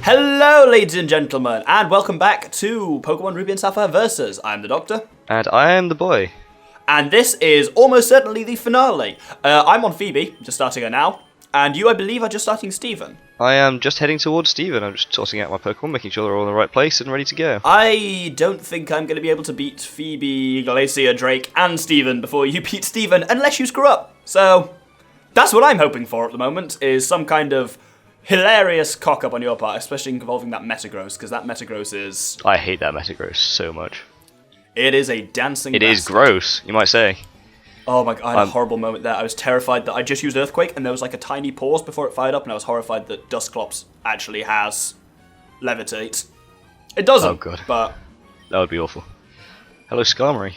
Hello, ladies and gentlemen, and welcome back to Pokemon Ruby and Sapphire Versus. I'm the Doctor. And I am the boy. And this is almost certainly the finale. I'm on Phoebe, just starting her now, and you, I believe, are just starting Steven. I am just heading towards Steven. I'm just tossing out my Pokemon, making sure they're all in the right place and ready to go. I don't think I'm going to be able to beat Phoebe, Glacier, Drake, and Steven before you beat Steven, unless you screw up. So, that's what I'm hoping for at the moment, is some kind of hilarious cock-up on your part, especially involving that Metagross, because that Metagross is... I hate that Metagross so much. It is a dancing It bastard. is gross, you might say. Oh my god, I had a horrible moment there. I was terrified that I just used Earthquake and there was like a tiny pause before it fired up, and I was horrified that Dusclops actually has Levitate. It doesn't, Oh god. but... That would be awful. Hello, Skarmory.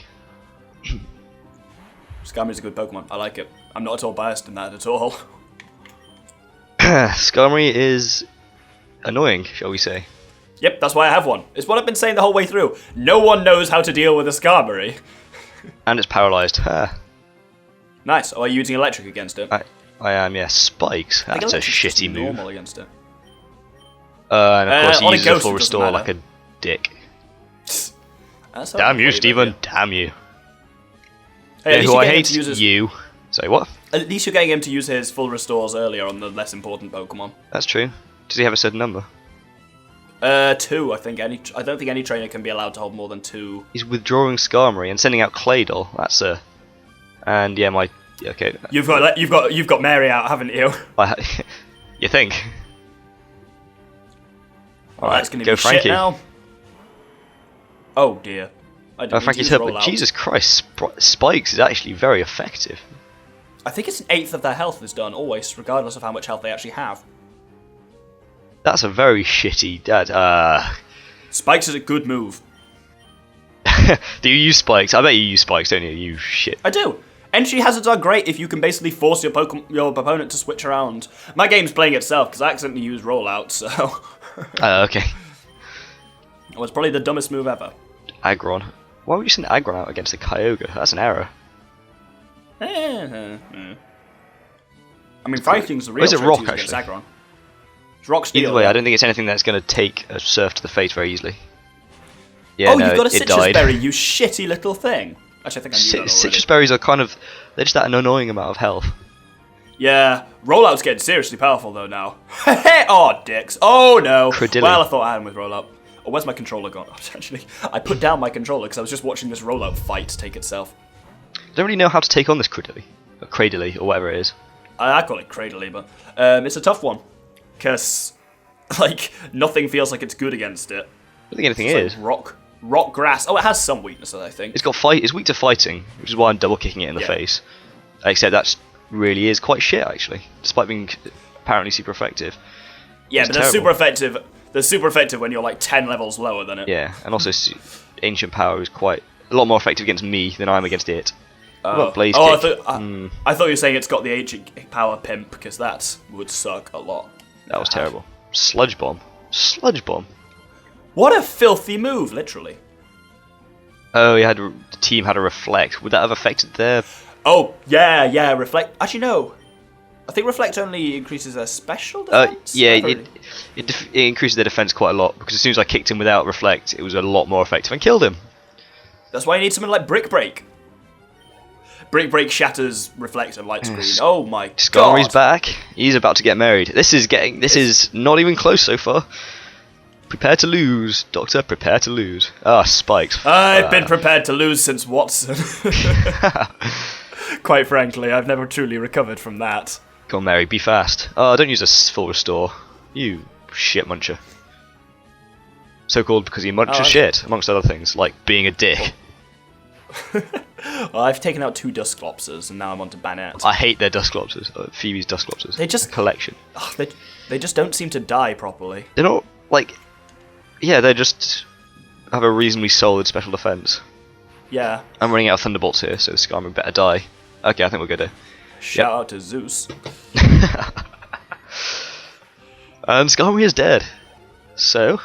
Skarmory's a good Pokemon. I like it. I'm not at all biased in that at all. Skarmory is annoying, shall we say. Yep, that's why I have one. It's what I've been saying the whole way through. No one knows how to deal with a Skarmory. And it's paralysed. Nice. Oh, are you using electric against it? I am, yeah. Spikes. That's a shitty move. Normal against it. And of course he on a uses a ghost, full it doesn't restore matter. like a dick. That's how Damn I you, play it, Steven. yeah. Damn you. Hey, at Yeah, least who you're I getting him hate, to use his- you. Sorry, what? At least you're getting him to use his full restores earlier on the less important Pokemon. That's true. Does he have a certain number? 2, I think. I don't think any trainer can be allowed to hold more than 2. He's withdrawing Skarmory and sending out Claydol. That's a... And yeah, my... Yeah, okay. You've got Mary out, haven't you? You think? Well, that's going to go be Frankie. shit now. Oh dear. I didn't Frankie's use hurt, roll but out. Jesus Christ, Spikes is actually very effective. I think it's an eighth of their health is done always, regardless of how much health they actually have. That's a very shitty... Spikes is a good move. Do you use Spikes? I bet you use Spikes, don't you? You shit. I do. Entry hazards are great if you can basically force your opponent to switch around. My game's playing itself because I accidentally used rollout, so... Okay. It was probably the dumbest move ever. Aggron. Why would you send Aggron out against a Kyogre? That's an error. I mean, fighting's the real is it trick rock, to use against actually? Aggron. It's rock steel. Either way, I don't think it's anything that's going to take a Surf to the face very easily. Yeah, Oh, no, you've got a it citrus died. berry, you shitty little thing. Actually, I think I knew that already. Citrus berries are kind of... They're just at an annoying amount of health. Yeah, rollout's getting seriously powerful though now. Oh, dicks. Oh no. Credilli. Well, I thought I had him with rollout. Oh, where's my controller gone? Actually, I put down my controller because I was just watching this rollout fight take itself. I don't really know how to take on this Credilli. Or Cradily, or whatever it is. I call it Cradily, but it's a tough one. Because, like, nothing feels like it's good against it. I don't think anything It's is. like rock grass. Oh, it has some weaknesses, I think. It's got fight. It's weak to fighting, which is why I'm double kicking it in the face. Except that really is quite shit, actually, despite being apparently super effective. Yeah, It's but they're terrible. super effective. They're super effective when you're like 10 levels lower than it. Yeah, and also Ancient Power is quite a lot more effective against me than I am against it. What about Blaze I Kick? thought you were saying it's got the ancient power pimp, because that would suck a lot. That was terrible. Sludge Bomb. Sludge Bomb. What a filthy move, literally. Oh, the team had a Reflect. Would that have affected their... Oh, yeah, Reflect. Actually, no. I think Reflect only increases their special defense. Yeah, I've it heard- increases their defense quite a lot, because as soon as I kicked him without Reflect, it was a lot more effective and killed him. That's why you need something like Brick Break. Brick Break shatters Reflect and Light Screen. Oh my god. Skarmory's back. He's about to get married. This is not even close so far. Prepare to lose, Doctor. Prepare to lose. Ah, Spikes. I've been prepared to lose since Watson. Quite frankly, I've never truly recovered from that. Come on, Mary, be fast. Oh, don't use a full restore. You shit muncher. So called because he munches shit, amongst other things, like being a dick. Well, I've taken out 2 Dusclopses, and now I'm on to Banette. I hate their Dusclopses. Phoebe's Dusclopses. They just... collection. They just don't seem to die properly. They're not, like... Yeah, they just have a reasonably solid special defense. Yeah. I'm running out of Thunderbolts here, so Skarmory better die. Okay, I think we're good. Shout out to Zeus. And Skarmory is dead. So...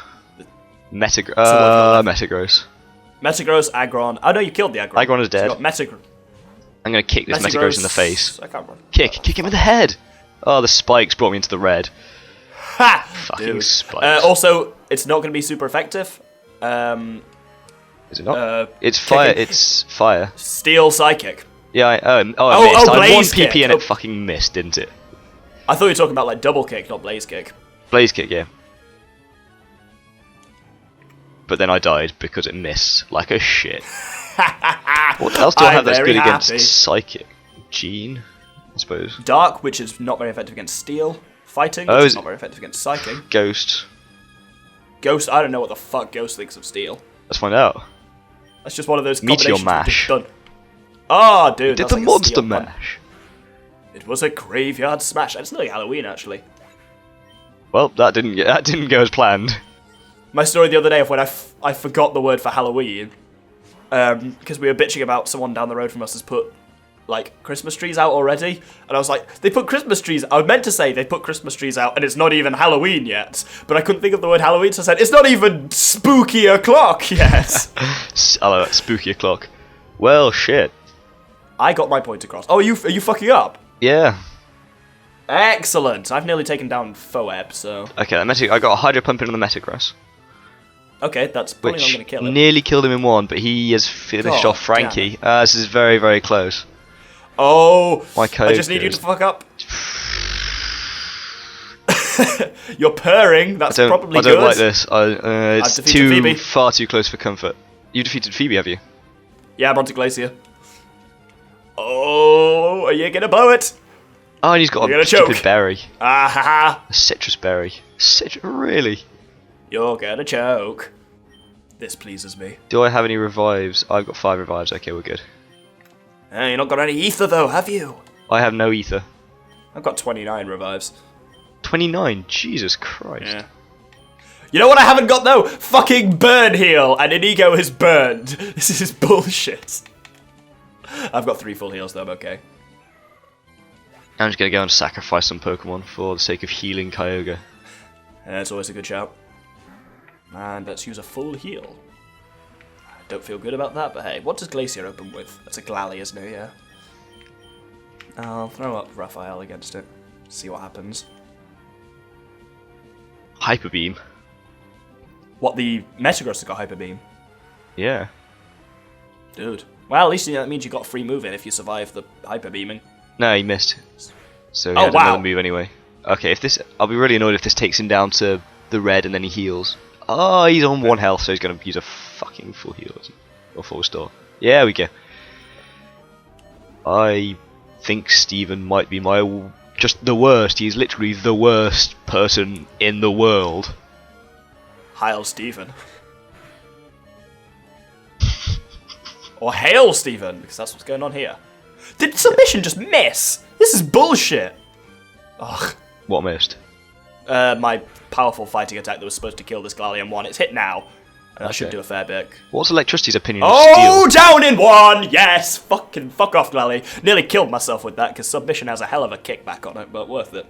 Metagross. Metagross, Aggron. Oh no, you killed the Aggron. Aggron is dead. So you got Metagross. I'm going to kick this Metagross in the face. I can't remember. Kick him in the head! Oh, the spikes brought me into the red. Ha! Fucking Dude. spikes. Also, it's not going to be super effective. Is it not? It's fire. kicking. It's fire. Steel Psychic. Yeah. I missed. I had Blaze 1 PP kick. and it fucking missed, didn't it? I thought you were talking about like double kick, not blaze kick. Blaze kick, yeah. But then I died because it missed like a shit. What else do I have that's good against psychic? Gene, I suppose. Dark, which is not very effective against steel. Fighting, which is not very effective against psychic. Ghost. Ghost, I don't know what the fuck Ghost thinks of steel. Let's find out. That's just one of those Meteor combinations mash. done. Oh, dude, Did that's the like monster a steel one. mash? It was a graveyard smash. It's nearly Halloween, actually. Well, that didn't go as planned. My story the other day of when I forgot the word for Halloween, because we were bitching about someone down the road from us has put like Christmas trees out already, and I was like, they put Christmas trees. I meant to say they put Christmas trees out, and it's not even Halloween yet. But I couldn't think of the word Halloween, so I said it's not even spooky o'clock yet. I like that, spooky o'clock. Well, shit. I got my point across. Oh, are you fucking up? Yeah. Excellent. I've nearly taken down Phoeb, so Okay, I got a Hydro Pump in on the Metagross, okay, that's probably not which going to kill him. nearly killed him in one, but he has finished God off Frankie. This is very, very close. Oh, My code I just need you goes- to fuck up. You're purring. That's probably good. I don't like this. It's defeated Phoebe. far too close for comfort. You defeated Phoebe, have you? Yeah, I'm onto Glacier. Oh, are you gonna blow it? Oh, and he's got You're a gonna stupid choke. berry. Ah ha ha! A citrus berry. Really? You're gonna choke. This pleases me. Do I have any revives? I've got 5 revives. Okay, we're good. You're not got any ether though, have you? I have no ether. I've got 29 revives. 29? Jesus Christ. Yeah. You know what I haven't got though? Fucking burn heal, and Inigo is burned. This is bullshit. I've got 3 full heals though, I'm okay. I'm just gonna go and sacrifice some Pokemon for the sake of healing Kyogre. Yeah, it's always a good shout. And let's use a full heal. I don't feel good about that, but hey, what does Glacier open with? That's a Glalie, isn't it? Yeah. I'll throw up Raphael against it. See what happens. Hyper Beam. What, the Metagross has got Hyper Beam? Yeah. Dude. Well, at least that means you got free move in if you survive the Hyper Beaming. No, he missed. So he Oh, had wow. another move anyway. Okay, if this, I'll be really annoyed if this takes him down to the red and then he heals. Oh, he's on 1 health, so he's gonna use a fucking full heal or full restore. Yeah, we go. I think Steven might be just the worst. He's literally the worst person in the world. Heil Steven. Or Hail Steven, because that's what's going on here. Did submission just miss? This is bullshit. Ugh. What missed? My powerful fighting attack that was supposed to kill this Galarian one. It's hit now. And that should Okay. do a fair bit. What's Electricity's opinion of Oh, steel? down in 1! Yes! Fuck off, Glalie. Nearly killed myself with that, because submission has a hell of a kickback on it, but worth it.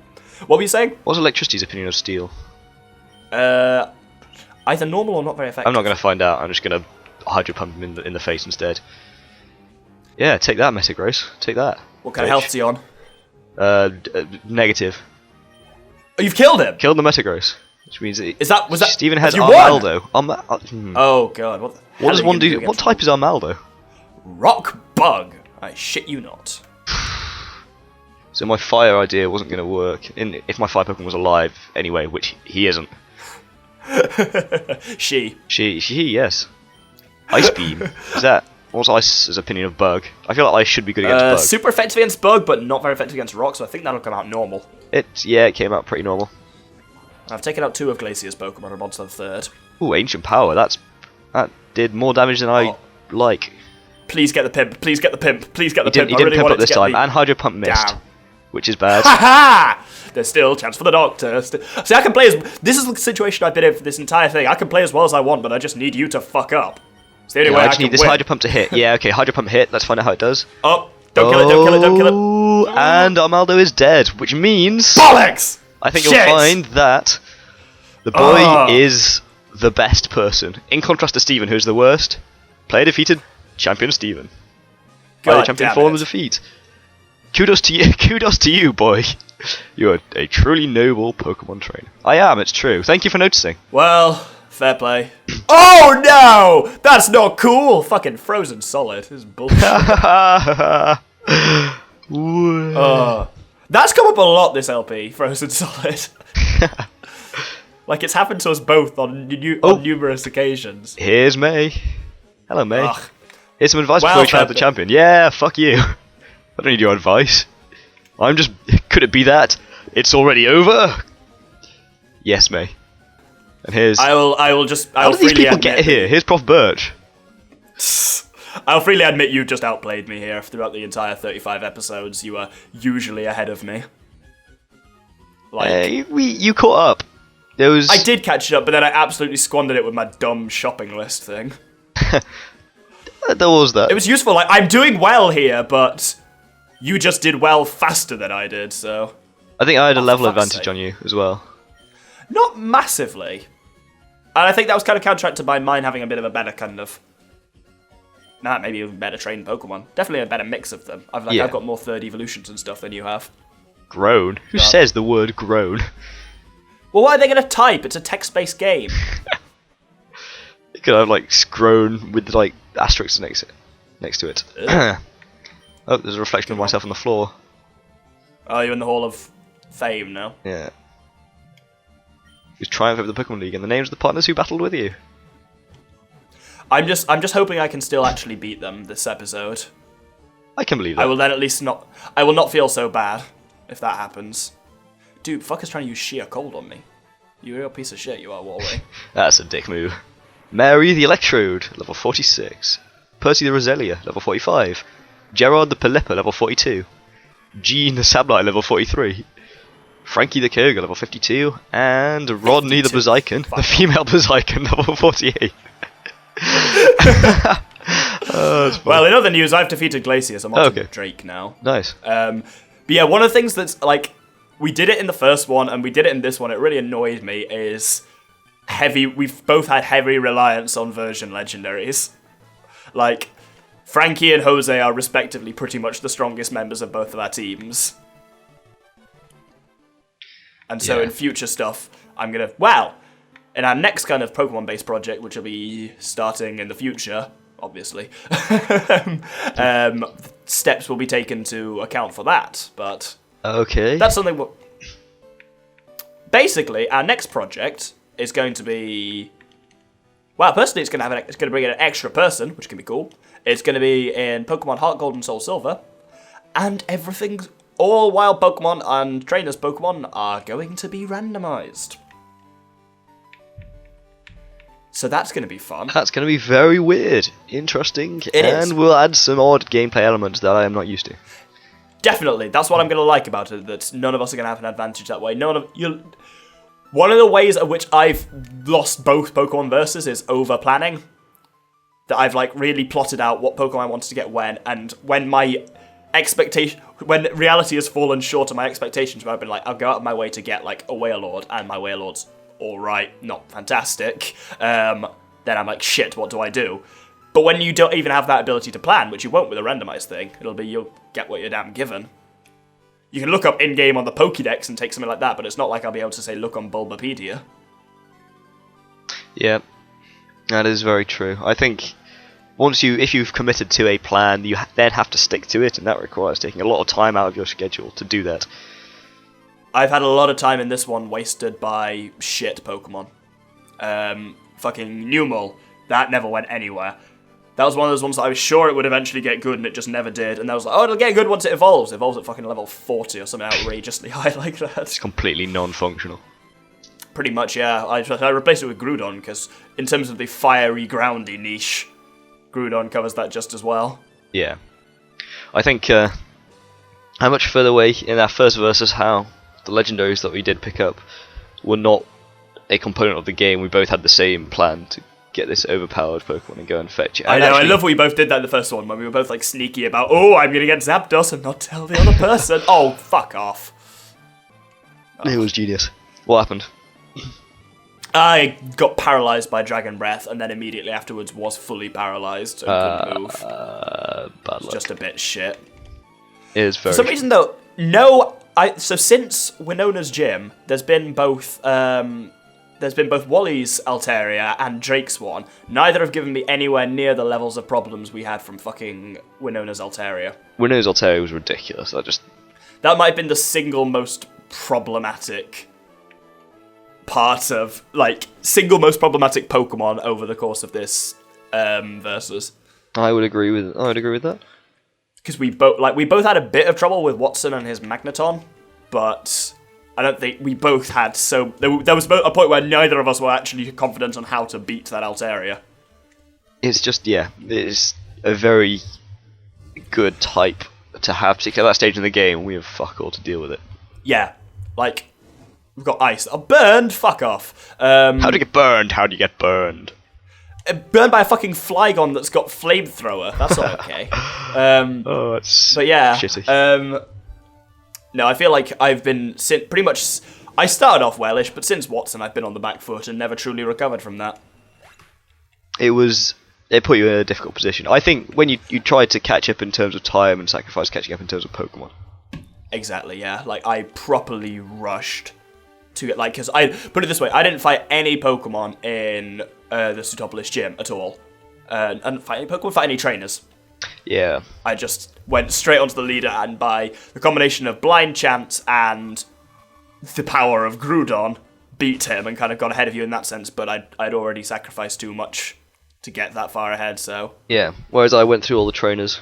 What were you saying? What's Electricity's opinion of steel? Either normal or not very effective. I'm not going to find out. I'm just going to Hydro Pump him in the face instead. Yeah, take that, Metagross. Take that. What kind of health is he on? Negative. Oh, you've killed him! Killed the Metagross. Which means Was that Steven has you won? Armaldo. Oh god, what What does one do? against What type is Armaldo? Rock Bug? I shit you not. So my fire idea wasn't going to work. If my fire Pokemon was alive anyway, which he isn't. She, Yes. Ice Beam. Is that? What's Ice's opinion of Bug? I feel like Ice should be good against Bug. super effective against Bug, but not very effective against Rock, so I think that'll come out normal. It came out pretty normal. I've taken out 2 of Glacier's Pokemon, I'm on to the 3rd. Ooh, Ancient Power. That did more damage than I like. Please get the pimp, please get the pimp, please get the pimp. He I didn't really pimp want up it this to get time, the... and Hydro Pump missed, Damn. which is bad. Ha ha! There's still a chance for the Doctor. See, I can play as... This is the situation I've been in for this entire thing. I can play as well as I want, but I just need you to fuck up. It's the only way I I just can need this win. Hydro Pump to hit. Yeah, okay, Hydro Pump hit. Let's find out how it does. Oh, don't kill it, don't kill it, don't kill it. Oh, and Armaldo is dead, which means... Bollocks! I think Shit! you'll find that the boy is the best person. In contrast to Steven, who's the worst. Player defeated, champion Steven. Player God champion damn form it. of defeat. Kudos to you, kudos to you, boy. You're a truly noble Pokemon trainer. I am, it's true. Thank you for noticing. Well, fair play. Oh no! That's not cool! Fucking frozen solid. This is bullshit. That's come up a lot, this LP, frozen solid. Like, it's happened to us both on numerous occasions. Here's May. Hello, May. Ugh. Here's some advice before we try out the champion. Yeah, fuck you. I don't need your advice. I'm just... Could it be that? It's already over? Yes, May. And here's... I will How did these people get here? Here's Prof. Birch. I'll freely admit you just outplayed me here throughout the entire 35 episodes. You are usually ahead of me. Like, you caught up. I did catch it up, but then I absolutely squandered it with my dumb shopping list thing. There was that. It was useful. Like, I'm doing well here, but you just did well faster than I did, so... I think I had a level advantage on you as well. Not massively. And I think that was kind of counteracted by mine having a bit of a better kind of... maybe even better trained Pokemon. Definitely a better mix of them. I've got more third evolutions and stuff than you have. Grown? Who says the word grown? Well, what are they going to type? It's a text-based game. You could have, like, grown with, like, asterisks next to it. Oh, there's a reflection of myself on the floor. Oh, you're in the Hall of Fame now? Yeah. Who's triumph over the Pokemon League and the names of the partners who battled with you. I'm just hoping I can still actually beat them this episode. I can believe that. I will then at least not... I will not feel so bad if that happens. Dude, fucker's trying to use sheer cold on me. You're a real piece of shit, you are, Walry. That's a dick move. Mary the Electrode, level 46. Percy the Roselia, level 45. Gerard the Pelipper, level 42. Jean the Sableye, level 43. Frankie the Kyogre, level 52. And Rodney the Blaziken, the female Blaziken, level 48. Well, in other news, I've defeated Glacius. I'm on to Drake now. Nice. But yeah, one of the things that's, like... We did it in the first one, and we did it in this one. It really annoyed me, is we've both had heavy reliance on version legendaries. Like, Frankie and Jose are respectively pretty much the strongest members of both of our teams. And so in future stuff, I'm going to... Well, in our next kind of Pokemon-based project, which will be starting in the future, obviously, steps will be taken to account for that, but... Okay. That's something... Basically, our next project is going to be... Well, personally, it's going to bring in an extra person, which can be cool. It's going to be in Pokemon Heart Gold and Soul Silver. And everything's... All wild Pokemon and trainers Pokemon are going to be randomized. So that's going to be fun. That's going to be very weird. Interesting. It is. And we'll add some odd gameplay elements that I am not used to. Definitely, that's what I'm going to like about it, that none of us are going to have an advantage that way. One of the ways at which I've lost both Pokemon Versus is over-planning. That I've, like, really plotted out what Pokemon I wanted to get when, and when when reality has fallen short of my expectations, where I've been like, I'll go out of my way to get, like, a Wailord, and my Wailord's alright, not fantastic, then I'm like, shit, what do I do? But when you don't even have that ability to plan, which you won't with a randomized thing, it'll be you'll get what you're damn given. You can look up in-game on the Pokédex and take something like that, but it's not like I'll be able to say, look on Bulbapedia. Yeah, that is very true. I think if you've committed to a plan, you then have to stick to it, and that requires taking a lot of time out of your schedule to do that. I've had a lot of time in this one wasted by shit Pokemon. Fucking Numel, that never went anywhere. That was one of those ones that I was sure it would eventually get good, and it just never did. And I was like, oh, it'll get good once it evolves. It evolves at fucking level 40 or something outrageously high like that. It's completely non-functional. Pretty much, yeah. I replaced it with Groudon, because in terms of the fiery, groundy niche, Groudon covers that just as well. Yeah. I think, how much further away in our first versus how the legendaries that we did pick up were not a component of the game. We both had the same plan to get this overpowered Pokemon and go and fetch it. I know, I love we both did that in the first one, when we were both like sneaky about, oh, I'm gonna get Zapdos and not tell the other person. Oh, fuck off. It was genius. What happened? I got paralysed by Dragon Breath, and then immediately afterwards was fully paralysed and couldn't move. Bad luck. Just a bit shit. It is very For some reason, though, so since Winona's gym, there's been both Wally's Altaria and Drake's one. Neither have given me anywhere near the levels of problems we had from fucking Winona's Altaria. Winona's Altaria was ridiculous. That might have been the single most problematic part of, single most problematic Pokemon over the course of this versus. I would agree with that. Because we both had a bit of trouble with Watson and his Magneton, but I don't think we both had there was a point where neither of us were actually confident on how to beat that Altaria. It's just, it's a very good type to have, particularly at that stage in the game. We have fuck all to deal with it. Yeah, we've got ice. Oh, burned? Fuck off. How do you get burned? How do you get burned? Burned by a fucking Flygon that's got flamethrower. That's not okay. That's shitty. No, I feel like I've been pretty much. I started off wellish, but since Watson, I've been on the back foot and never truly recovered from that. It put you in a difficult position. I think when you tried to catch up in terms of time and sacrifice catching up in terms of Pokemon. Exactly, yeah. I properly rushed to get, because I put it this way, I didn't fight any Pokemon in the Sutopolis gym at all. I didn't fight any Pokemon, fight any trainers. Yeah. I just went straight onto the leader, and by the combination of blind chance and the power of Groudon, beat him and kind of got ahead of you in that sense, but I'd already sacrificed too much to get that far ahead, so. Yeah, whereas I went through all the trainers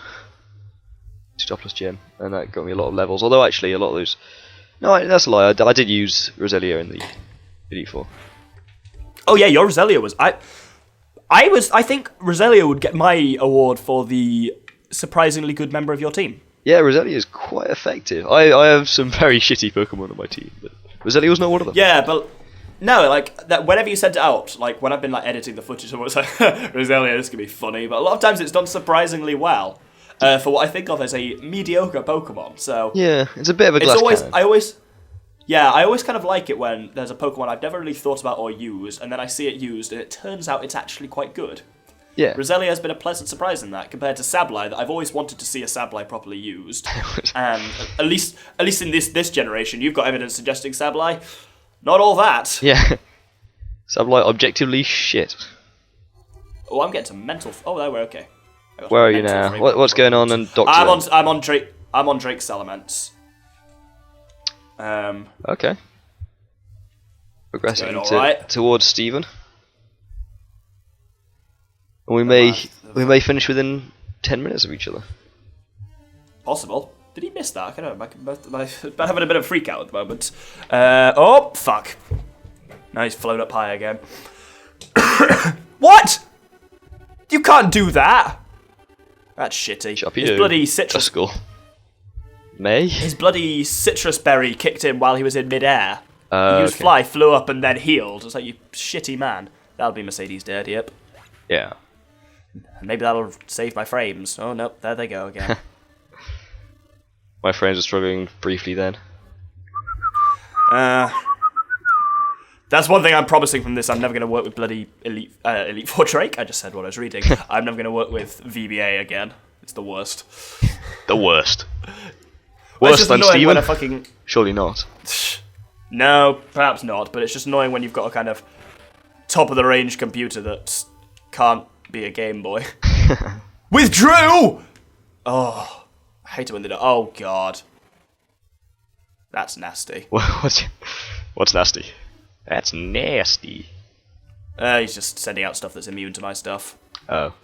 to Sutopolis gym, and that got me a lot of levels, although actually a lot of those... No, that's a lie, I did use Roselia in the Elite Four. Oh yeah, your Roselia was... I think Roselia would get my award for the surprisingly good member of your team. Yeah, Roselia is quite effective. I have some very shitty Pokemon on my team, but Roselia was not one of them. Yeah, but no, that whenever you sent it out, when I've been editing the footage, I'm always like, Roselia, this could be funny, but a lot of times it's done surprisingly well for what I think of as a mediocre Pokemon. So yeah, it's a bit of a glass cannon. I always kind of like it when there's a Pokemon I've never really thought about or used, and then I see it used, and it turns out it's actually quite good. Yeah. Roselia has been a pleasant surprise in that, compared to Sableye, that I've always wanted to see a Sableye properly used. And at least in this generation, you've got evidence suggesting Sableye, not all that. Yeah. Sableye objectively shit. Oh, I'm getting some mental... Oh, there we're okay. Where are you now? What's going on in Doctor? I'm on Drake's Salamence. Okay. Progressing towards Steven. And we may finish within 10 minutes of each other. Possible. Did he miss that? I don't know. I'm having a bit of a freak out at the moment. Oh, fuck. Now he's flown up high again. What? You can't do that. That's shitty. His bloody citrus... His bloody citrus berry kicked him while he was in midair. He used Fly, flew up, and then healed. It's like, you shitty man. That'll be Mercedes dead, yep. Yeah. Maybe that'll save my frames. Oh, no, there they go again. My frames are struggling briefly then. That's one thing I'm promising from this. I'm never going to work with bloody Elite Four Drake. I just said what I was reading. I'm never going to work with VBA again. It's the worst. The worst. Worse than Steven? Surely not. No, perhaps not, but it's just annoying when you've got a kind of top-of-the-range computer that can't be a Game Boy. Withdrew! Oh, I hate it when they do. Oh, God. That's nasty. What's nasty? That's nasty. He's just sending out stuff that's immune to my stuff. Oh.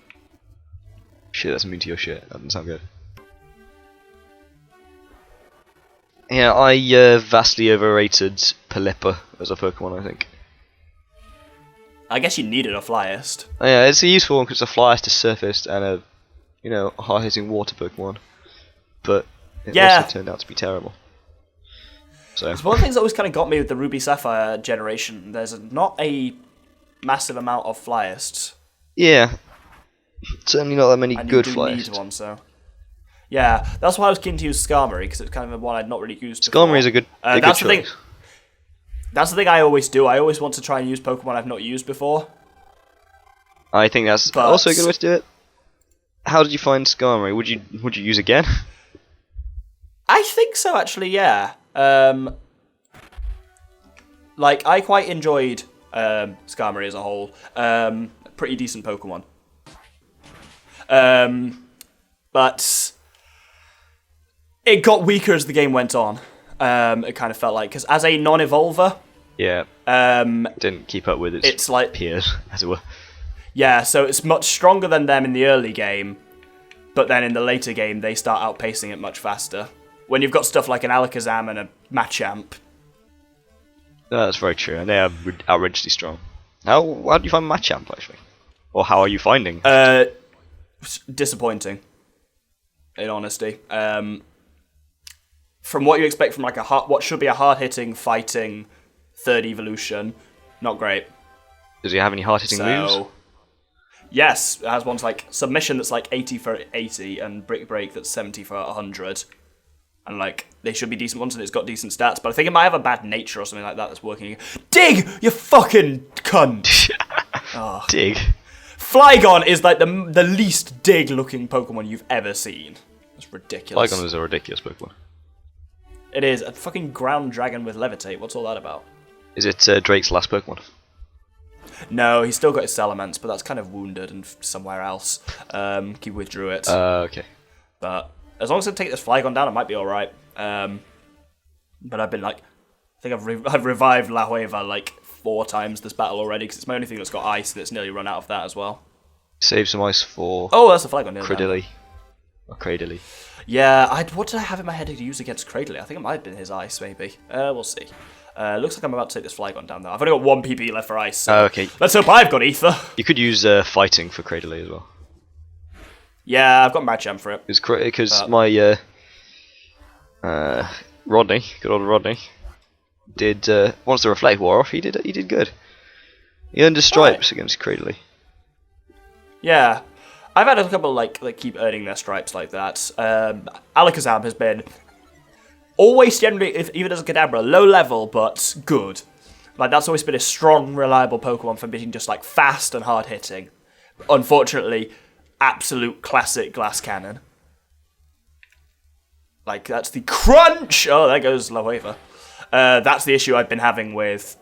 Shit, that's immune to your shit. That doesn't sound good. Yeah, I vastly overrated Pelipper as a Pokemon, I think. I guess you needed a Flyest. Oh, yeah, it's a useful one because it's a Flyest, a Surfaced, and a hard-hitting water Pokemon. But it also turned out to be terrible. So it's one of the things that always kind of got me with the Ruby Sapphire generation. There's not a massive amount of Flyests. Yeah. Certainly not that many good Flyests. You need one, so... Yeah, that's why I was keen to use Skarmory, because it's kind of one I'd not really used before. Skarmory is a good choice. That's the thing I always do. I always want to try and use Pokemon I've not used before. I think that's also a good way to do it. How did you find Skarmory? Would you use again? I think so, actually, yeah. Like, I quite enjoyed Skarmory as a whole. Pretty decent Pokemon. But it got weaker as the game went on. It kind of felt like, because as a non-evolver, Yeah. Didn't keep up with its like peers, as it were. Yeah, so it's much stronger than them in the early game, but then in the later game they start outpacing it much faster. When you've got stuff like an Alakazam and a Machamp. No, that's very true, and they are outrageously strong. How do you find Machamp, actually? Or how are you finding? Disappointing, in honesty. From what you expect from like what should be a hard-hitting, fighting third evolution, not great. Does he have any hard-hitting moves? Yes, it has ones like Submission that's like 80 for 80, and Brick Break that's 70 for 100. And like, they should be decent ones, and it's got decent stats, but I think it might have a bad nature or something like that that's working. Dig! You fucking cunt! Oh. Dig? Flygon is like the least dig-looking Pokemon you've ever seen. It's ridiculous. Flygon is a ridiculous Pokemon. It is. A fucking ground dragon with Levitate. What's all that about? Is it Drake's last Pokemon? No, he's still got his Salamence, but that's kind of wounded and somewhere else. He withdrew it. Okay. But as long as I take this Flygon down, it might be alright. But I've been like... I think I've revived La Hueva like 4 times this battle already, because it's my only thing that's got ice, and it's nearly run out of that as well. Save some ice for... Oh, that's a Flygon. Cradily. Or Cradily. Yeah, what did I have in my head to use against Cradily? I think it might have been his ice, maybe. We'll see. Looks like I'm about to take this Flygon down, though. I've only got 1 PP left for ice, so okay. Let's hope I've got Ether. You could use Fighting for Cradily as well. Yeah, I've got Machamp for it. Because my Rodney, good old Rodney, did once the Reflect wore off, he did good. He earned his stripes against Cradily. Yeah, I've had a couple like keep earning their stripes like that. Alakazam has been always generally, even as a Kadabra, low level but good. Like that's always been a strong, reliable Pokemon for being just like fast and hard hitting. Unfortunately, absolute classic Glass Cannon. Like that's the crunch. Oh, there goes La Hueva. That's the issue I've been having with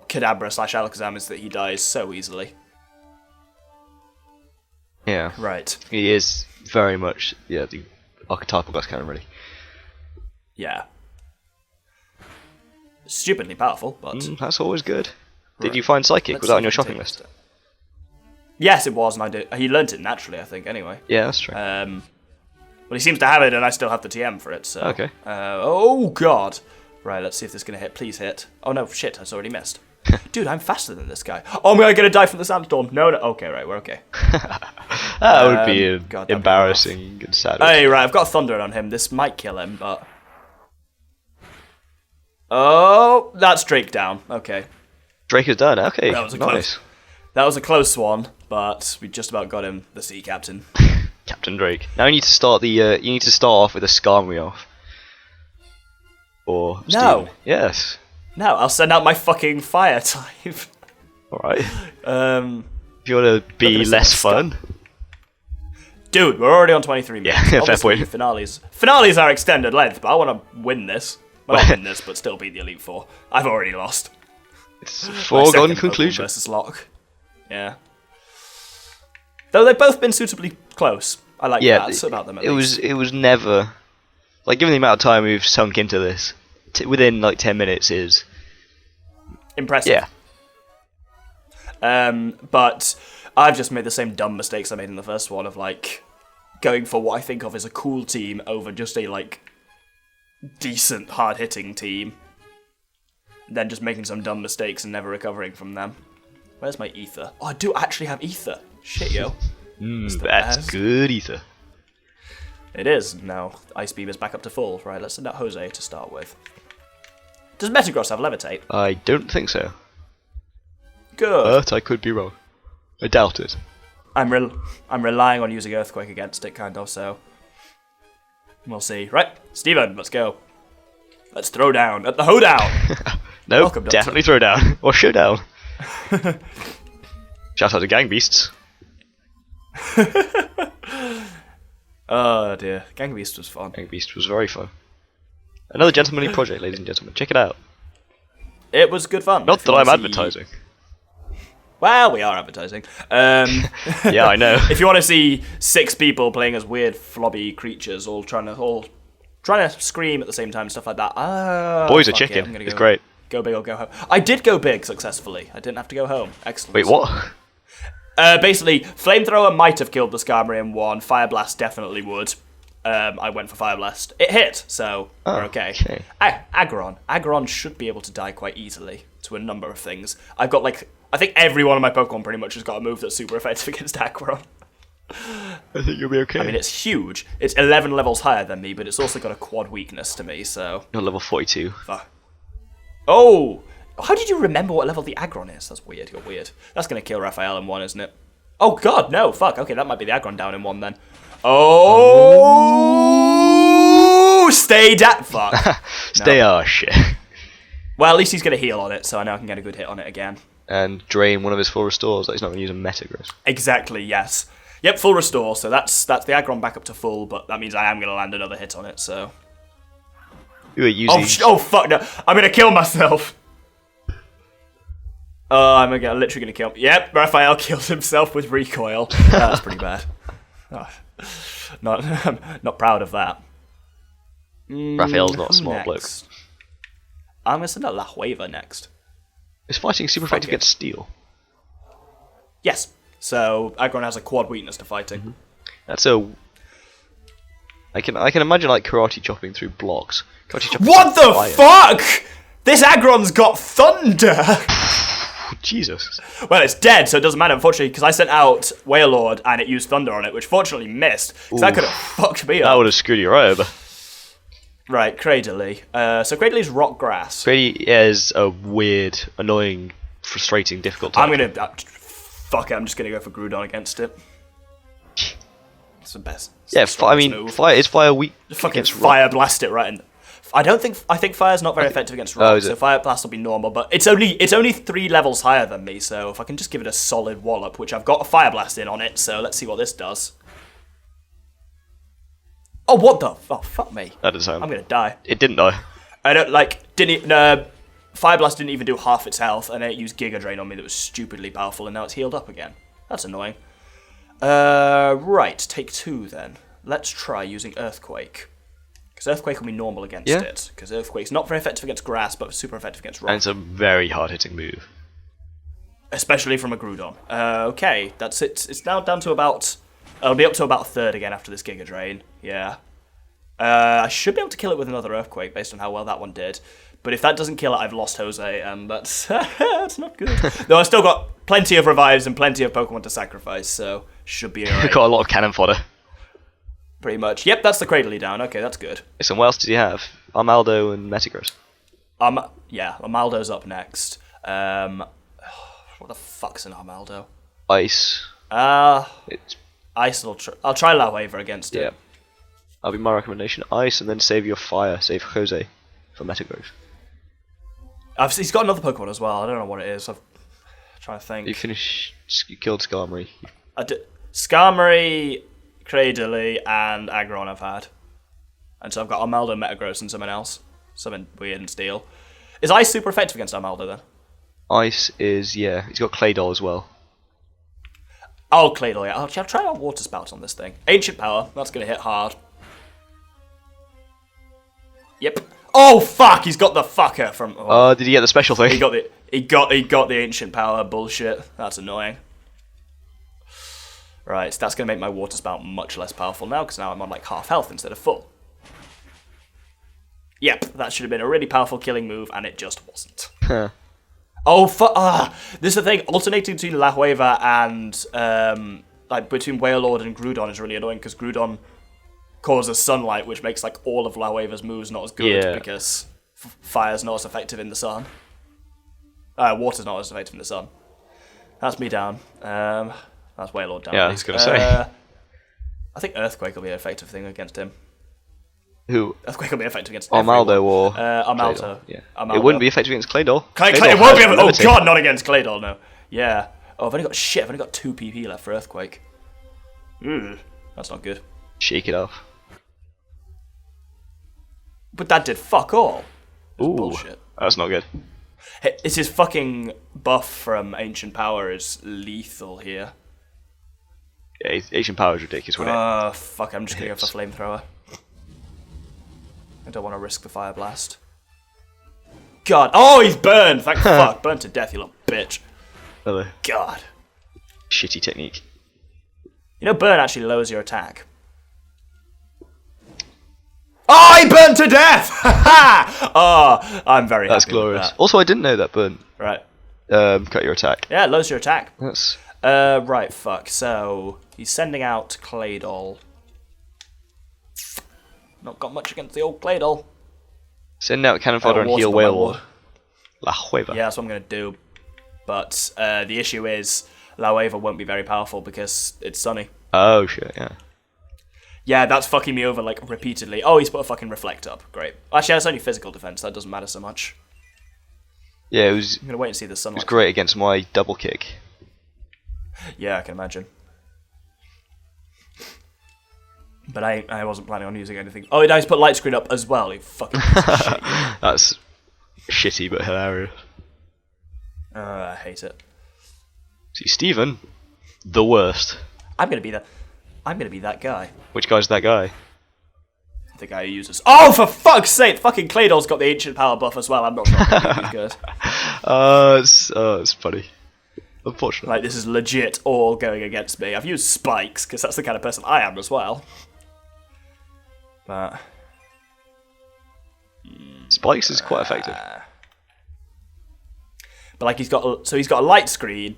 Kadabra / Alakazam, is that he dies so easily. Yeah. Right. He is very much the archetypal Glass Cannon, really. Yeah. Stupidly powerful, but... that's always good. Right. Did you find Psychic? Was that on your shopping list? Yes, it was, and I did. He learnt it naturally, I think, anyway. Yeah, that's true. But he seems to have it, and I still have the TM for it, so... Okay. Oh, God. Right, let's see if this is going to hit. Please hit. Oh, no, shit, it's already missed. Dude, I'm faster than this guy. Oh, am I going to die from the sandstorm? No. Okay, right, we're okay. That would be embarrassing and sad. Hey, right, I've got Thunder on him. This might kill him, but... Oh, that's Drake down. Okay. Drake is done. Okay, that was nice. That was a close one, but we just about got him, the Sea Captain. Captain Drake. Now you need to start you need to start off with a Skarmory off. Or no. Steam. Yes. No, I'll send out my fucking fire type. Alright. If you want to be less fun. Dude, we're already on 23 minutes. Yeah, fair point. Finales are extended length, but I want to win this. Well, not win this, but still beat the Elite Four. I've already lost. It's a foregone conclusion. Versus Locke. Yeah. Though they've both been suitably close. I like that about them at least. It was never... Like, given the amount of time we've sunk into this, within like 10 minutes is... impressive. Yeah. But I've just made the same dumb mistakes I made in the first one of, like, going for what I think of as a cool team over just a, like, decent, hard-hitting team. Then just making some dumb mistakes and never recovering from them. Where's my Ether? Oh, I do actually have Ether. Shit, yo. That's good Ether. It is. Now, Ice Beam is back up to full. Right, let's send out Jose to start with. Does Metagross have Levitate? I don't think so. Good. But I could be wrong. I doubt it. I'm relying on using Earthquake against it, kind of, so... We'll see. Right, Steven, let's go. Let's throw down at the hoedown! No, definitely throw down. Or showdown. Shout out to Gang Beasts. Oh dear, Gang Beast was fun. Gang Beast was very fun. Another gentlemanly project, ladies and gentlemen. Check it out. It was good fun. Not that I'm advertising. Well, we are advertising. Yeah, I know. If you want to see 6 people playing as weird flobby creatures, all trying to scream at the same time, stuff like that. Boys are chicken. It's great. Go big or go home. I did go big successfully. I didn't have to go home. Excellent. Wait, what? Basically, Flamethrower might have killed the Skarmory in one. Fire Blast definitely would. I went for Fire Blast. It hit, so we're okay. Aggron should be able to die quite easily to a number of things. I've got I think every one of my Pokemon pretty much has got a move that's super effective against Aggron. I think you'll be okay. I mean, it's huge. It's 11 levels higher than me, but it's also got a quad weakness to me, so... You're level 42. Oh! How did you remember what level the Aggron is? That's weird. You're weird. That's going to kill Raphael in one, isn't it? Oh, God, no. Fuck. Okay, that might be the Aggron down in one, then. Oh! Stay down. Fuck. Stay shit. Well, at least he's going to heal on it, so I know I can get a good hit on it again. And drain one of his full restores, like he's not going to use a Metagross. Exactly, yes. Yep, full restore, so that's the Aggron back up to full, but that means I am going to land another hit on it, so... You were using... Oh, fuck, no. I'm going to kill myself. Oh, I'm literally going to kill... Yep, Raphael killed himself with recoil. That's pretty bad. Oh, not proud of that. Raphael's not a smart bloke. I'm going to send out La Hueva next. Is fighting super effective against steel? Yes. So Aggron has a quad weakness to fighting. Mm-hmm. That's a... I can imagine like karate chopping through blocks. What the fuck? This Aggron's got thunder! Jesus. Well, it's dead, so it doesn't matter, unfortunately, because I sent out Wailord and it used thunder on it, which fortunately missed, because that could have fucked me up. That would have screwed you right over. Right, Cradily. So Cradily is rock grass. Cradily is a weird, annoying, frustrating, difficult type. I'm gonna... fuck it, I'm just gonna go for Groudon against it. It's the best. Yeah, I mean, fire is fire weak. Fucking fire blast it right in. I think fire's not very effective against rock, so fire blast will be normal. But it's only 3 levels higher than me, so if I can just give it a solid wallop, which I've got a fire blast in on it, so let's see what this does. Oh, what the? Oh, fuck me. That doesn't sound. I'm gonna die. It didn't die. I don't fire blast didn't even do half its health, and it used Giga Drain on me that was stupidly powerful, and now it's healed up again. That's annoying. Right, take 2 then. Let's try using Earthquake. Because Earthquake will be normal against it. Because Earthquake's not very effective against grass, but super effective against rock. And it's a very hard-hitting move. Especially from a Groudon. Okay, that's it. It's now down to about... It'll be up to about a third again after this Giga Drain. Yeah. I should be able to kill it with another Earthquake based on how well that one did. But if that doesn't kill it, I've lost Jose, and that's not good. Though I've still got plenty of revives and plenty of Pokemon to sacrifice, so should be alright. We've got a lot of cannon fodder. Pretty much. Yep, that's the Cradily down. Okay, that's good. Listen, what else did you have? Armaldo and Metagross. Yeah, Armaldo's up next. What the fuck's an Armaldo? Ice. It's Ice. I'll try La Hueva against it. That'll be my recommendation. Ice, and then save your fire. Save Jose for Metagross. He's got another Pokemon as well. I don't know what it is. I'm trying to think. You killed Skarmory. I did. Skarmory, Cradily, and Aggron I've had. And so I've got Armaldo, Metagross, and someone else. Something weird and Steel. Is Ice super effective against Armaldo then? Ice is, yeah. He's got Claydol as well. Oh, Claydol, yeah. I'll try out Water Spout on this thing. Ancient Power. That's going to hit hard. Yep. Oh fuck! He's got the fucker from. Did he get the special thing? He got the ancient power bullshit. That's annoying. Right, so that's gonna make my water spout much less powerful now because now I'm on like half health instead of full. Yep, that should have been a really powerful killing move, and it just wasn't. Oh fuck! This is the thing. Alternating between La Hueva and between Wailord and Groudon is really annoying because Groudon causes sunlight, which makes like all of La Hueva's moves not as good because fire's not as effective in the sun. Water's not as effective in the sun. That's me down. That's Wailord down. Yeah, I was gonna say. I think Earthquake will be an effective thing against him. Who? Earthquake will be effective against Armaldo or Armaldo. Yeah. Armaldo. It wouldn't be effective against Claydol. It won't be. Oh god, not against Claydol. No. Yeah. Oh, I've only got 2 PP left for Earthquake. That's not good. Shake it off. But that did fuck all. Ooh, Bullshit. that's not good. It's his fucking buff from Ancient Power is lethal here. Yeah, Ancient Power is ridiculous, wouldn't it? Fuck, I'm just gonna go for Flamethrower. I don't want to risk the Fire Blast. God. Oh, he's burned! Thank fuck. Burned to death, you little bitch. Another God. shitty technique. You know, burn actually lowers your attack. Oh, he burned to death! Oh, I'm very happy. That's glorious. With that. Also, I didn't know that burn. Right. Cut your attack. Yeah, it lowers your attack. That's... Right, fuck. So, he's sending out Claydol. Not got much against the old Claydol. Send out Cannon Fodder and heal Whaleward. La Hueva. Yeah, that's what I'm going to do. But the issue is, La Hueva won't be very powerful because it's sunny. Oh, shit, yeah. Yeah, that's fucking me over, like, repeatedly. Oh, he's put a fucking Reflect up. Great. Actually, that's only physical defense. That doesn't matter so much. Yeah, it was... I'm going to wait and see the sunlight. It was great against my double kick. Yeah, I can imagine. But I wasn't planning on using anything. Oh, he's put light screen up as well. You fucking piece of shit. That's shitty but hilarious. I hate it. See, Steven, the worst. I'm gonna be that guy. Which guy's that guy? The guy who uses. Oh, for fuck's sake! Fucking Claydol's got the Ancient Power buff as well. I'm not sure if he's good. It's funny. Unfortunately. Like, this is legit all going against me. I've used spikes because that's the kind of person I am as well. But Spikes is quite effective. But like he's got a light screen,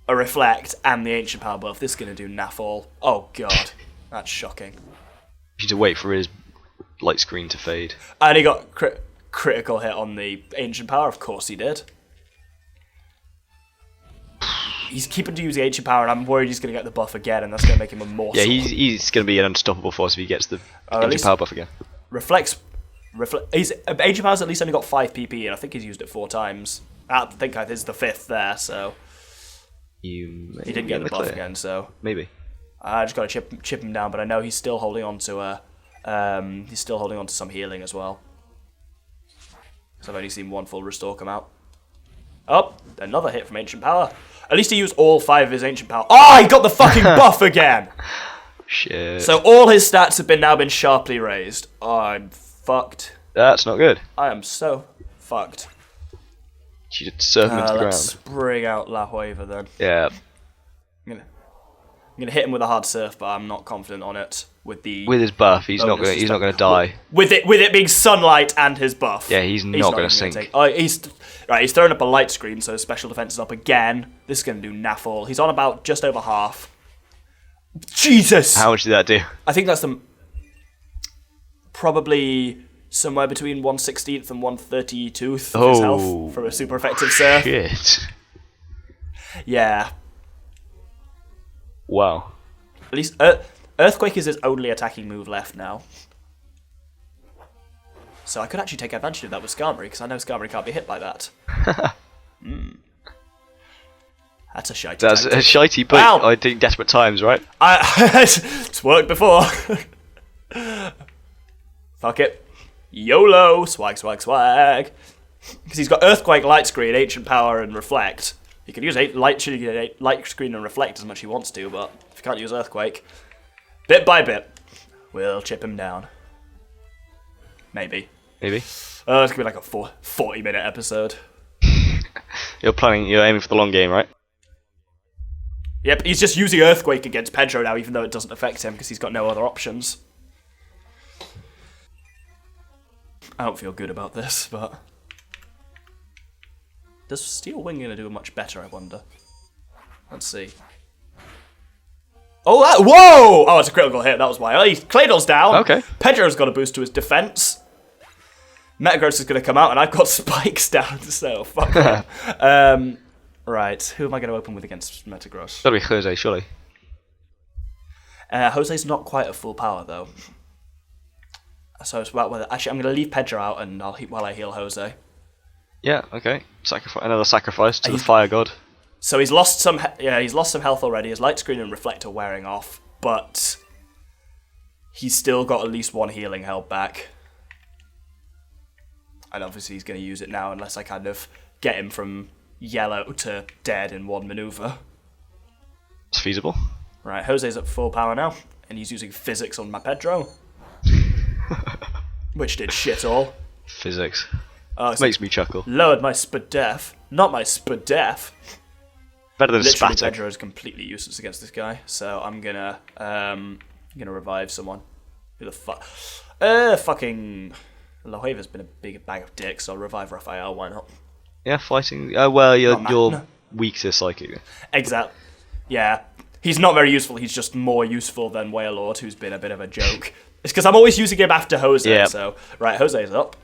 a reflect, and the Ancient Power buff. This is gonna do naff all. Oh god, that's shocking. You need to wait for his light screen to fade. And he got critical hit on the Ancient Power. Of course he did. He's keeping to use the Ancient Power, and I'm worried he's gonna get the buff again, and that's gonna make him a morsel. Yeah, he's gonna be an unstoppable force if he gets the Ancient Power buff again. Reflects. Ancient Power's at least only got 5 PP, and I think he's used it 4 times. I think this is the 5th there, so he didn't get the buff again. So maybe I just got to chip him down, but I know he's still holding on to some healing as well. So I've only seen 1 full restore come out. Oh, another hit from Ancient Power. At least he used all 5 of his Ancient Power. Oh, he got the fucking buff again! Shit. So all his stats have now been sharply raised. Oh, I'm fucked. That's not good. I am so fucked. You should serve him into the Let's ground. bring out La Hueva then. Yeah. I'm gonna hit him with a hard surf, but I'm not confident on it. With his buff, he's not gonna die. With it being sunlight and his buff. Yeah, he's not gonna sink. He's throwing up a light screen, so his special defense is up again. This is gonna do naff all. He's on about just over half. Jesus! How much did that do? I think that's probably somewhere between 1/16th and 1/32th of his health for a super effective surf. Shit. Yeah. Wow. At least Earthquake is his only attacking move left now. So I could actually take advantage of that with Skarmory, because I know Skarmory can't be hit by that. That's a shitey That's tactic. a shitey, but Wow. I think desperate times, right? It's worked before. Fuck it. YOLO! Swag, swag, swag. Because he's got Earthquake, Light Screen, Ancient Power, and Reflect. He can use Light Screen and Reflect as much as he wants to, but if he can't use Earthquake, bit by bit, we'll chip him down. Maybe. It's It's gonna be like a 40-minute episode. You're aiming for the long game, right? Yep, he's just using Earthquake against Pedro now, even though it doesn't affect him because he's got no other options. I don't feel good about this, but does Steel Wing gonna do much better? I wonder. Let's see. Oh, whoa! Oh, it's a critical hit. That was why. Oh, Claydol's down. Okay. Pedro's got a boost to his defense. Metagross is gonna come out, and I've got spikes down. So fuck him. Right, who am I going to open with against Metagross? Gotta be Jose, surely. Jose's not quite at full power, though. So it's about whether... Actually, I'm going to leave Pedro out and while I heal Jose. Yeah, okay. Another sacrifice to the fire god. So he's lost some health already. His Light Screen and Reflect are wearing off, but he's still got at least one healing held back. And obviously he's going to use it now unless I kind of get him from yellow to dead in one maneuver. It's feasible. Right, Jose's at full power now, and he's using physics on my Pedro. Which did shit all. Physics. Oh, Makes me chuckle. Lowered my spadef. Not my spadef. Better than Literally, spatic. Pedro is completely useless against this guy, so I'm gonna revive someone. Who the fuck? Fucking La Hueva's been a big bag of dicks, so I'll revive Raphael, why not? Yeah, fighting. Well, you're No. weak to psychic. Exactly. Yeah. He's not very useful, he's just more useful than Wailord, who's been a bit of a joke. It's because I'm always using him after Jose, Yep. so... Right, Jose's up.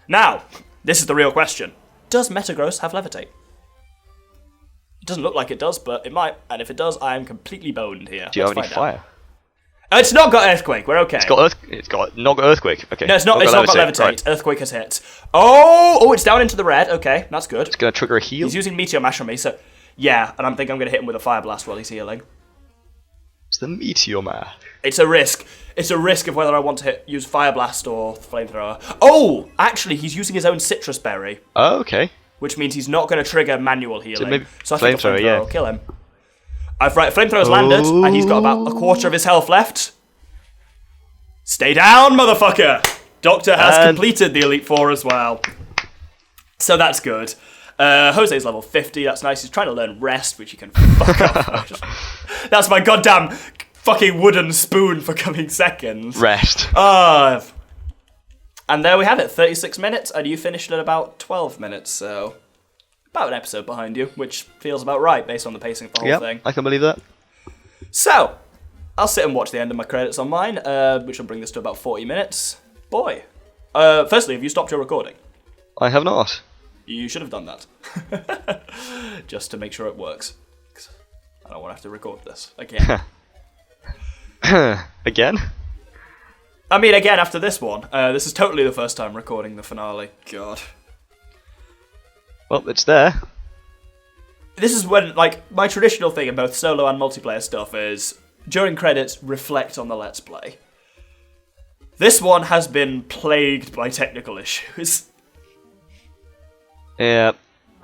Now, this is the real question. Does Metagross have Levitate? It doesn't look like it does, but it might, and if it does, I am completely boned here. Do you Let's have any find out. fire? It's not got Earthquake, we're okay. It's got not got earthquake. Okay. No, it's not got Levitate. Right. Earthquake has hit. Oh, it's down into the red. Okay, that's good. It's gonna trigger a heal. He's using Meteor Mash on me, so... Yeah, and I'm thinking I'm going to hit him with a Fire Blast while he's healing. It's the Meteor Man. It's a risk. It's a risk of whether I want to use Fire Blast or Flamethrower. Oh! Actually, he's using his own Citrus Berry, Oh, okay. which means he's not going to trigger manual healing. maybe So I think a Flamethrower, Flamethrower yeah. will kill him. Flamethrower's landed, and he's got about a quarter of his health left. Stay down, motherfucker! Doctor has completed the Elite Four as well. So that's good. Jose's level 50, that's nice. He's trying to learn Rest, which he can fuck off. That's my goddamn fucking wooden spoon for coming seconds. Rest. And there we have it, 36 minutes, and you finished at about 12 minutes, so about an episode behind you, which feels about right based on the pacing of the whole thing. I can believe that. So, I'll sit and watch the end of my credits on mine, which will bring this to about 40 minutes. Boy. Firstly, have you stopped your recording? I have not. You should have done that. Just to make sure it works. 'Cause I don't want to have to record this again. Again? I mean, again, after this one. This is totally the first time recording the finale. God. Well, it's there. This is when, like, my traditional thing in both solo and multiplayer stuff is, during credits, reflect on the Let's Play. This one has been plagued by technical issues. Yeah.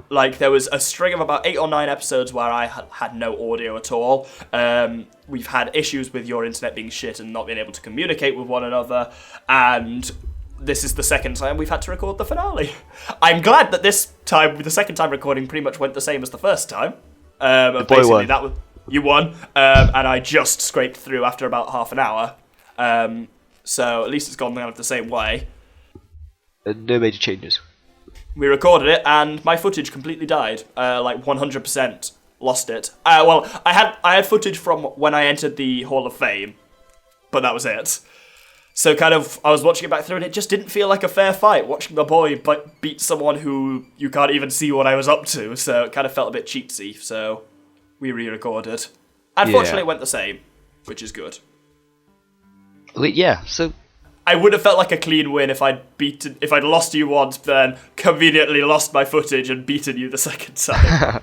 Like, there was a string of about 8 or 9 episodes where I had no audio at all. We've had issues with your internet being shit and not being able to communicate with one another. And this is the second time we've had to record the finale. I'm glad that this time, the second time recording, pretty much went the same as the first time. The boy won. That was, you won. And I just scraped through after about half an hour. So at least it's gone kind of the same way. No major changes. We recorded it, and my footage completely died. Like 100% lost it. Well, I had footage from when I entered the Hall of Fame, but that was it. So kind of, I was watching it back through, and it just didn't feel like a fair fight. Watching my boy beat someone who you can't even see what I was up to, so it kind of felt a bit cheatsy. So we re-recorded. Unfortunately, it went the same, which is good. Yeah. So. I would have felt like a clean win if I'd lost you once, then conveniently lost my footage and beaten you the second time.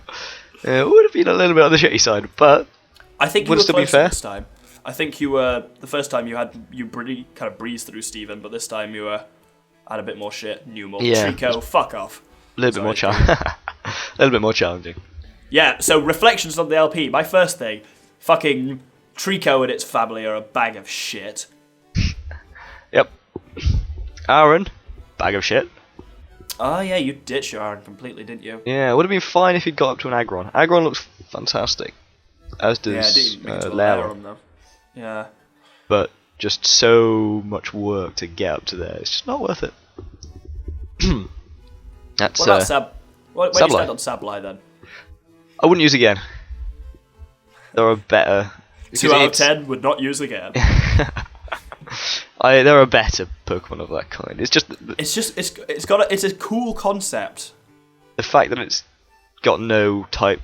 It would have been a little bit on the shitty side, but I think you would were still be closer fair. this time. I think you were the first time you kind of breezed through Steven, but this time you had a bit more shit. Numal, Yeah. Trico, fuck off. a little bit more challenging. Yeah. So reflections on the LP. My first thing, fucking Trico and its family are a bag of shit. Yep. Aaron, bag of shit. Oh yeah, you ditched your Aaron completely, didn't you? Yeah, it would have been fine if he'd got up to an Aggron. Aggron looks fantastic, as does Yeah, didn't make it to a Larum. Larum, though. Yeah. But just so much work to get up to there. It's just not worth it. That's What about Sab? Where do you Sableye. stand on Sableye then? I wouldn't use again. There are better. 2 out of 10 would not use again. There are better Pokemon of that kind. It's just It's a cool concept. the fact that it's got no type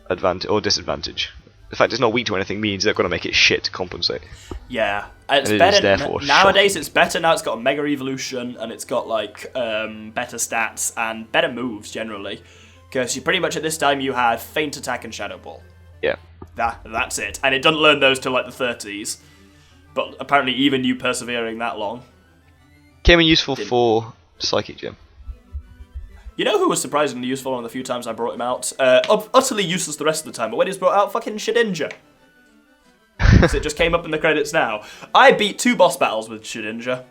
advantage or disadvantage. The fact it's not weak to anything means they're going to make it shit to compensate. Yeah, it's And it better is therefore nowadays. It's better now. It's got a Mega Evolution and it's got like better stats and better moves generally. Because you pretty much at this time you had Feint Attack and Shadow Ball. Yeah. That's it, and it doesn't learn those till like the 30s. But apparently even you persevering that long. Came in useful for Psychic Gem. You know who was surprisingly useful on the few times I brought him out? Utterly useless the rest of the time, but when he's brought out, fucking Shedinja. Because it just came up in the credits now. I beat 2 boss battles with Shedinja.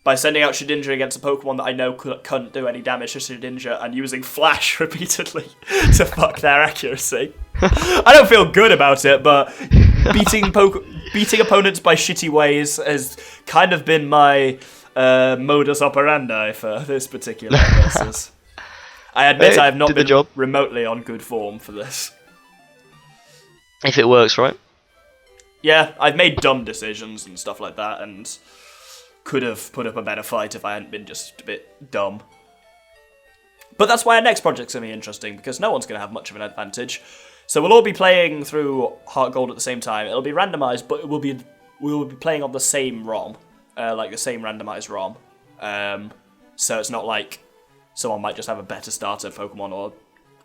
By sending out Shedinja against a Pokemon that I know couldn't do any damage to Shedinja and using Flash repeatedly to fuck their accuracy. I don't feel good about it, but beating opponents by shitty ways has kind of been my modus operandi for this particular versus. I admit I have not been remotely on good form for this. If it works, right? Yeah, I've made dumb decisions and stuff like that, and could have put up a better fight if I hadn't been just a bit dumb. But that's why our next project's going to be interesting, because no one's going to have much of an advantage. So we'll all be playing through Heart Gold at the same time. It'll be randomised, but we will be playing on the same ROM, like the same randomised ROM. So it's not like someone might just have a better starter Pokemon or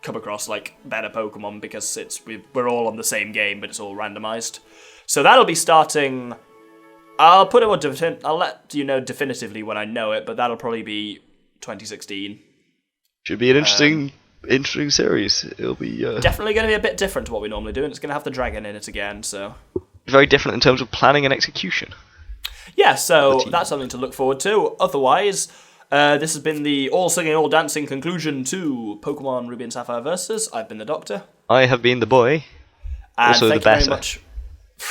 come across like better Pokemon because we're all on the same game, but it's all randomised. So that'll be starting. I'll let you know definitively when I know it, but that'll probably be 2016. Should be an interesting series. It'll be definitely going to be a bit different to what we normally do, and it's going to have the dragon in it again. So very different in terms of planning and execution. Yeah, so that's something to look forward to. Otherwise, this has been the all singing, all dancing conclusion to Pokemon Ruby and Sapphire Versus. I've been the Doctor. I have been the boy. And also thank the better. You very much.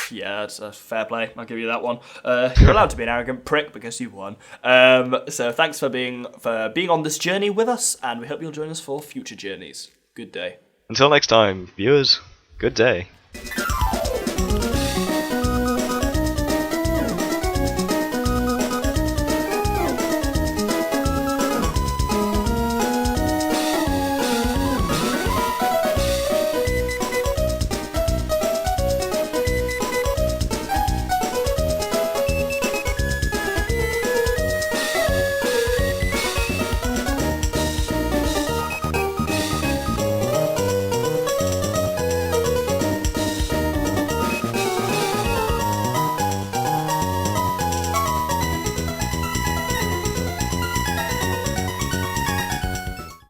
Yeah, it's a fair play. I'll give you that one. You're allowed to be an arrogant prick because you won. So thanks for being on this journey with us, and we hope you'll join us for future journeys. Good day. Until next time, viewers. Good day.